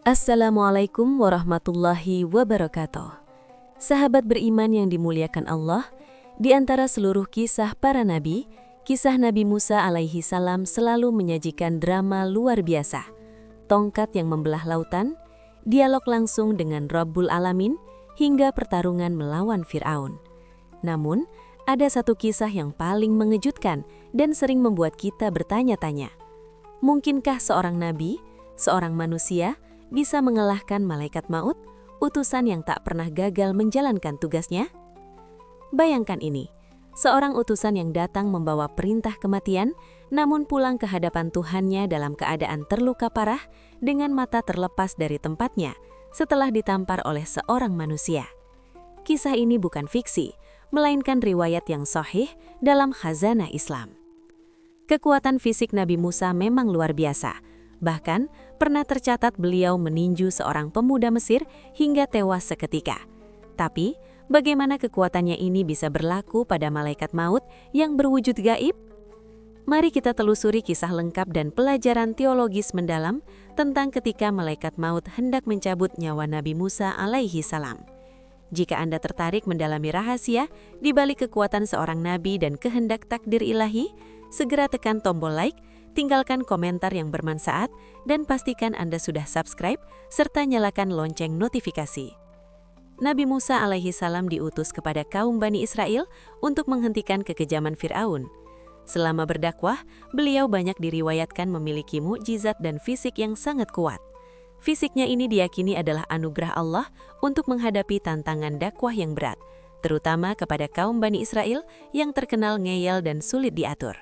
Assalamualaikum warahmatullahi wabarakatuh. Sahabat beriman yang dimuliakan Allah, di antara seluruh kisah para nabi, kisah Nabi Musa alaihi salam selalu menyajikan drama luar biasa. Tongkat yang membelah lautan, dialog langsung dengan Rabbul Alamin, hingga pertarungan melawan Fir'aun. Namun, ada satu kisah yang paling mengejutkan dan sering membuat kita bertanya-tanya. Mungkinkah seorang nabi, seorang manusia, bisa mengalahkan malaikat maut, utusan yang tak pernah gagal menjalankan tugasnya? Bayangkan ini, seorang utusan yang datang membawa perintah kematian, namun pulang ke hadapan Tuhannya dalam keadaan terluka parah dengan mata terlepas dari tempatnya setelah ditampar oleh seorang manusia. Kisah ini bukan fiksi, melainkan riwayat yang sahih dalam khazanah Islam. Kekuatan fisik Nabi Musa memang luar biasa. Bahkan, pernah tercatat beliau meninju seorang pemuda Mesir hingga tewas seketika. Tapi, bagaimana kekuatannya ini bisa berlaku pada malaikat maut yang berwujud gaib? Mari kita telusuri kisah lengkap dan pelajaran teologis mendalam tentang ketika malaikat maut hendak mencabut nyawa Nabi Musa alaihi salam. Jika Anda tertarik mendalami rahasia di balik kekuatan seorang nabi dan kehendak takdir ilahi, segera tekan tombol like, tinggalkan komentar yang bermanfaat, dan pastikan Anda sudah subscribe, serta nyalakan lonceng notifikasi. Nabi Musa alaihi salam diutus kepada kaum Bani Israel untuk menghentikan kekejaman Fir'aun. Selama berdakwah, beliau banyak diriwayatkan memiliki mukjizat dan fisik yang sangat kuat. Fisiknya ini diyakini adalah anugerah Allah untuk menghadapi tantangan dakwah yang berat, terutama kepada kaum Bani Israel yang terkenal ngeyel dan sulit diatur.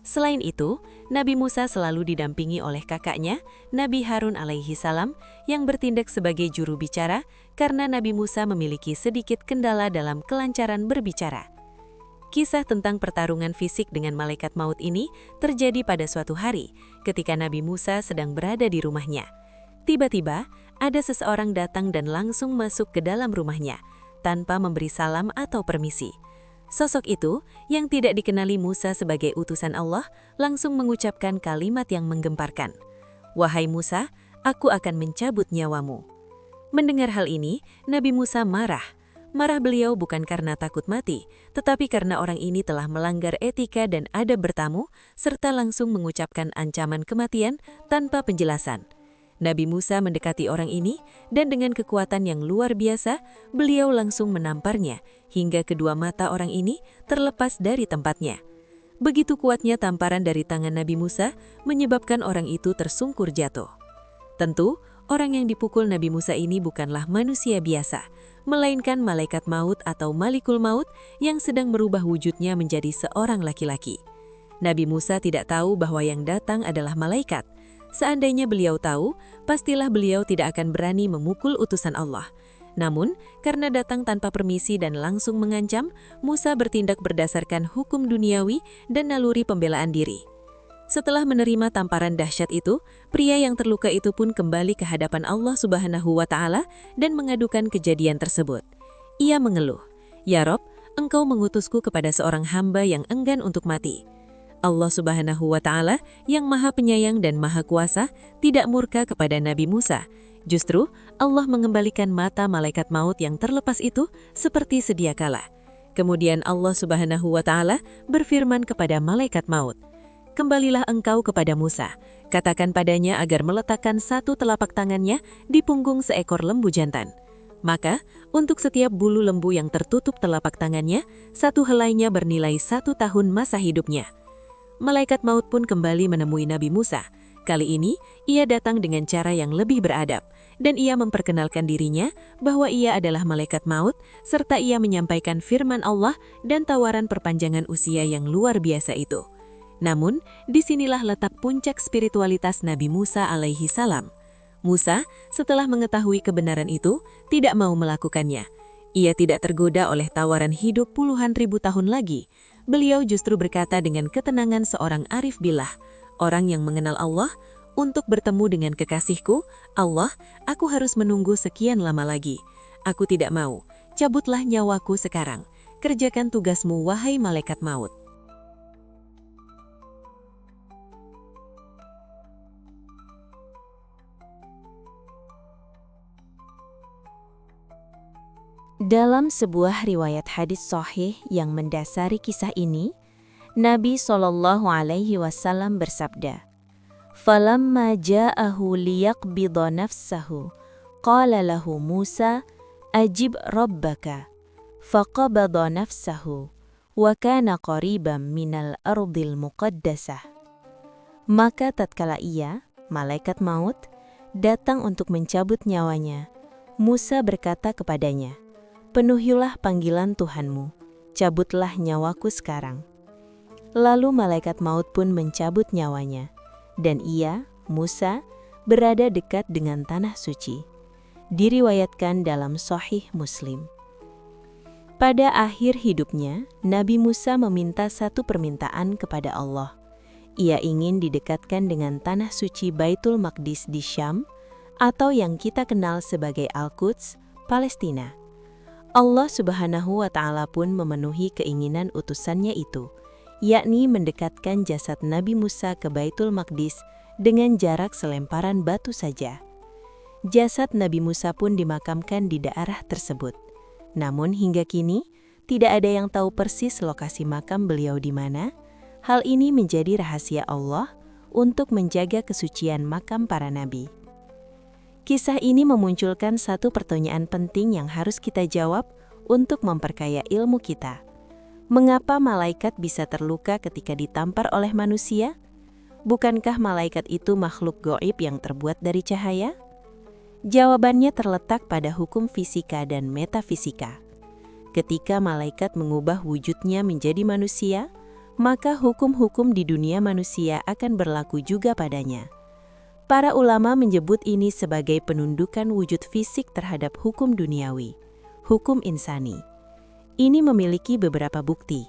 Selain itu, Nabi Musa selalu didampingi oleh kakaknya, Nabi Harun alaihi salam, yang bertindak sebagai juru bicara karena Nabi Musa memiliki sedikit kendala dalam kelancaran berbicara. Kisah tentang pertarungan fisik dengan malaikat maut ini terjadi pada suatu hari ketika Nabi Musa sedang berada di rumahnya. Tiba-tiba, ada seseorang datang dan langsung masuk ke dalam rumahnya, tanpa memberi salam atau permisi. Sosok itu, yang tidak dikenali Musa sebagai utusan Allah, langsung mengucapkan kalimat yang menggemparkan. "Wahai Musa, aku akan mencabut nyawamu." Mendengar hal ini, Nabi Musa marah. Marah beliau bukan karena takut mati, tetapi karena orang ini telah melanggar etika dan adab bertamu, serta langsung mengucapkan ancaman kematian tanpa penjelasan. Nabi Musa mendekati orang ini, dan dengan kekuatan yang luar biasa, beliau langsung menamparnya, hingga kedua mata orang ini terlepas dari tempatnya. Begitu kuatnya tamparan dari tangan Nabi Musa, menyebabkan orang itu tersungkur jatuh. Tentu, orang yang dipukul Nabi Musa ini bukanlah manusia biasa, melainkan malaikat maut atau malikul maut yang sedang merubah wujudnya menjadi seorang laki-laki. Nabi Musa tidak tahu bahwa yang datang adalah malaikat. Seandainya beliau tahu, pastilah beliau tidak akan berani memukul utusan Allah. Namun, karena datang tanpa permisi dan langsung mengancam, Musa bertindak berdasarkan hukum duniawi dan naluri pembelaan diri. Setelah menerima tamparan dahsyat itu, pria yang terluka itu pun kembali ke hadapan Allah Subhanahu wa Ta'ala dan mengadukan kejadian tersebut. Ia mengeluh, "Ya Rob, Engkau mengutusku kepada seorang hamba yang enggan untuk mati." Allah Subhanahu wa Ta'ala yang Maha Penyayang dan Maha Kuasa tidak murka kepada Nabi Musa. Justru Allah mengembalikan mata malaikat maut yang terlepas itu seperti sedia kala. Kemudian Allah Subhanahu wa Ta'ala berfirman kepada malaikat maut, "Kembalilah engkau kepada Musa, katakan padanya agar meletakkan satu telapak tangannya di punggung seekor lembu jantan. Maka, untuk setiap bulu lembu yang tertutup telapak tangannya, satu helainya bernilai 1 tahun masa hidupnya." Malaikat maut pun kembali menemui Nabi Musa. Kali ini, ia datang dengan cara yang lebih beradab, dan ia memperkenalkan dirinya bahwa ia adalah malaikat maut, serta ia menyampaikan firman Allah dan tawaran perpanjangan usia yang luar biasa itu. Namun, disinilah letak puncak spiritualitas Nabi Musa alaihi salam. Musa, setelah mengetahui kebenaran itu, tidak mau melakukannya. Ia tidak tergoda oleh tawaran hidup puluhan ribu tahun lagi. Beliau justru berkata dengan ketenangan seorang arif billah, orang yang mengenal Allah, "Untuk bertemu dengan kekasihku, Allah, aku harus menunggu sekian lama lagi. Aku tidak mau, cabutlah nyawaku sekarang. Kerjakan tugasmu, wahai malaikat maut." Dalam sebuah riwayat hadis sahih yang mendasari kisah ini, Nabi SAW bersabda, "Falamma ja'ahu liyaqbida nafsahu, qala lahu Musa, ajib rabbaka, faqabada nafsahu, wa kana qariban minal ardil muqaddasah." Maka tatkala ia, malaikat maut, datang untuk mencabut nyawanya, Musa berkata kepadanya, "Penuhilah panggilan Tuhanmu, cabutlah nyawaku sekarang." Lalu malaikat maut pun mencabut nyawanya, dan ia, Musa, berada dekat dengan tanah suci. Diriwayatkan dalam Sahih Muslim. Pada akhir hidupnya, Nabi Musa meminta satu permintaan kepada Allah. Ia ingin didekatkan dengan tanah suci Baitul Maqdis di Syam, atau yang kita kenal sebagai Al-Quds, Palestina. Allah Subhanahu wa Ta'ala pun memenuhi keinginan utusannya itu, yakni mendekatkan jasad Nabi Musa ke Baitul Maqdis dengan jarak selemparan batu saja. Jasad Nabi Musa pun dimakamkan di daerah tersebut. Namun hingga kini, tidak ada yang tahu persis lokasi makam beliau di mana. Hal ini menjadi rahasia Allah untuk menjaga kesucian makam para nabi. Kisah ini memunculkan satu pertanyaan penting yang harus kita jawab untuk memperkaya ilmu kita. Mengapa malaikat bisa terluka ketika ditampar oleh manusia? Bukankah malaikat itu makhluk gaib yang terbuat dari cahaya? Jawabannya terletak pada hukum fisika dan metafisika. Ketika malaikat mengubah wujudnya menjadi manusia, maka hukum-hukum di dunia manusia akan berlaku juga padanya. Para ulama menyebut ini sebagai penundukan wujud fisik terhadap hukum duniawi, hukum insani. Ini memiliki beberapa bukti.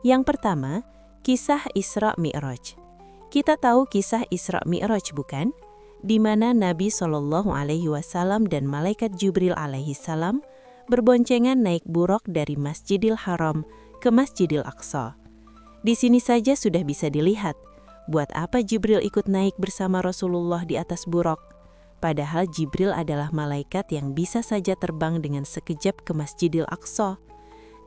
Yang pertama, kisah Isra Mi'raj. Kita tahu kisah Isra Mi'raj bukan? Di mana Nabi SAW dan malaikat Jibril alaihissalam berboncengan naik buraq dari Masjidil Haram ke Masjidil Aqsa. Di sini saja sudah bisa dilihat, buat apa Jibril ikut naik bersama Rasulullah di atas buraq? Padahal Jibril adalah malaikat yang bisa saja terbang dengan sekejap ke Masjidil Aqsa.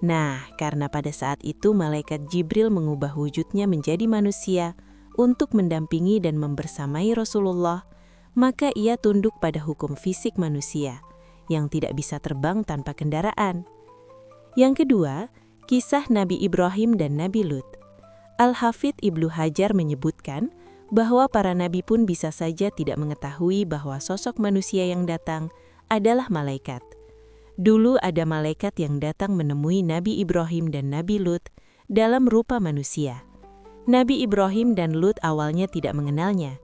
Nah, karena pada saat itu malaikat Jibril mengubah wujudnya menjadi manusia untuk mendampingi dan membersamai Rasulullah, maka ia tunduk pada hukum fisik manusia yang tidak bisa terbang tanpa kendaraan. Yang kedua, kisah Nabi Ibrahim dan Nabi Lut. Al-Hafidz Ibnu Hajar menyebutkan bahwa para nabi pun bisa saja tidak mengetahui bahwa sosok manusia yang datang adalah malaikat. Dulu ada malaikat yang datang menemui Nabi Ibrahim dan Nabi Lut dalam rupa manusia. Nabi Ibrahim dan Lut awalnya tidak mengenalnya.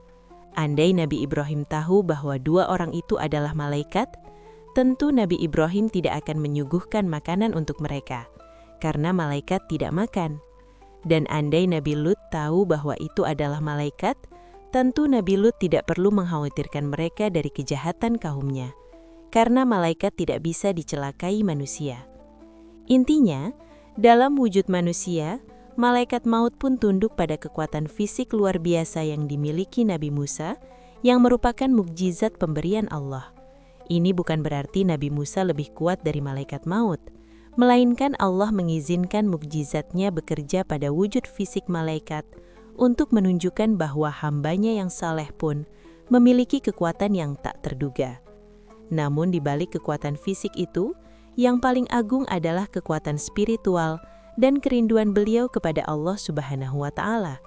Andai Nabi Ibrahim tahu bahwa dua orang itu adalah malaikat, tentu Nabi Ibrahim tidak akan menyuguhkan makanan untuk mereka, karena malaikat tidak makan. Dan andai Nabi Lut tahu bahwa itu adalah malaikat, tentu Nabi Lut tidak perlu mengkhawatirkan mereka dari kejahatan kaumnya, karena malaikat tidak bisa dicelakai manusia. Intinya, dalam wujud manusia, malaikat maut pun tunduk pada kekuatan fisik luar biasa yang dimiliki Nabi Musa, yang merupakan mukjizat pemberian Allah. Ini bukan berarti Nabi Musa lebih kuat dari malaikat maut, melainkan Allah mengizinkan mukjizatnya bekerja pada wujud fisik malaikat untuk menunjukkan bahwa hambanya yang saleh pun memiliki kekuatan yang tak terduga. Namun di balik kekuatan fisik itu, yang paling agung adalah kekuatan spiritual dan kerinduan beliau kepada Allah Subhanahu wa Ta'ala,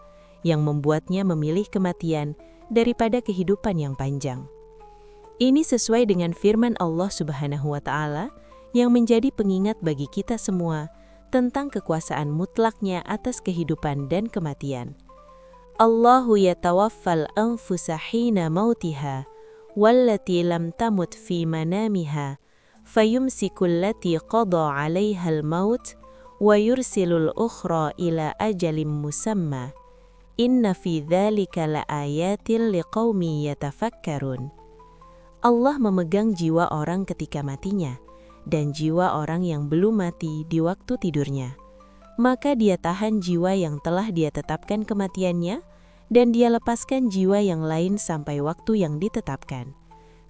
yang membuatnya memilih kematian daripada kehidupan yang panjang. Ini sesuai dengan firman Allah Subhanahu wa Ta'ala yang menjadi pengingat bagi kita semua tentang kekuasaan mutlaknya atas kehidupan dan kematian. Allahu yatawaffal anfusa hina mautiha wallati lam tamut fi manamiha fayumsikul lati qada 'alaiha al-maut wa yursilul ukhra ila ajalin musamma. Inna fi dzalika laayatin liqaumi yatafakkarun. Allah memegang jiwa orang ketika matinya dan jiwa orang yang belum mati di waktu tidurnya. Maka dia tahan jiwa yang telah dia tetapkan kematiannya, dan dia lepaskan jiwa yang lain sampai waktu yang ditetapkan.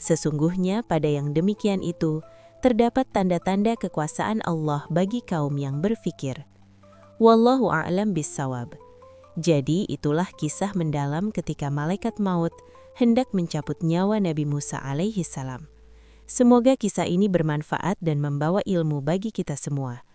Sesungguhnya pada yang demikian itu terdapat tanda-tanda kekuasaan Allah bagi kaum yang berfikir. Wallahu a'lam bissawab. Jadi itulah kisah mendalam ketika malaikat maut hendak mencabut nyawa Nabi Musa alaihi salam. Semoga kisah ini bermanfaat dan membawa ilmu bagi kita semua.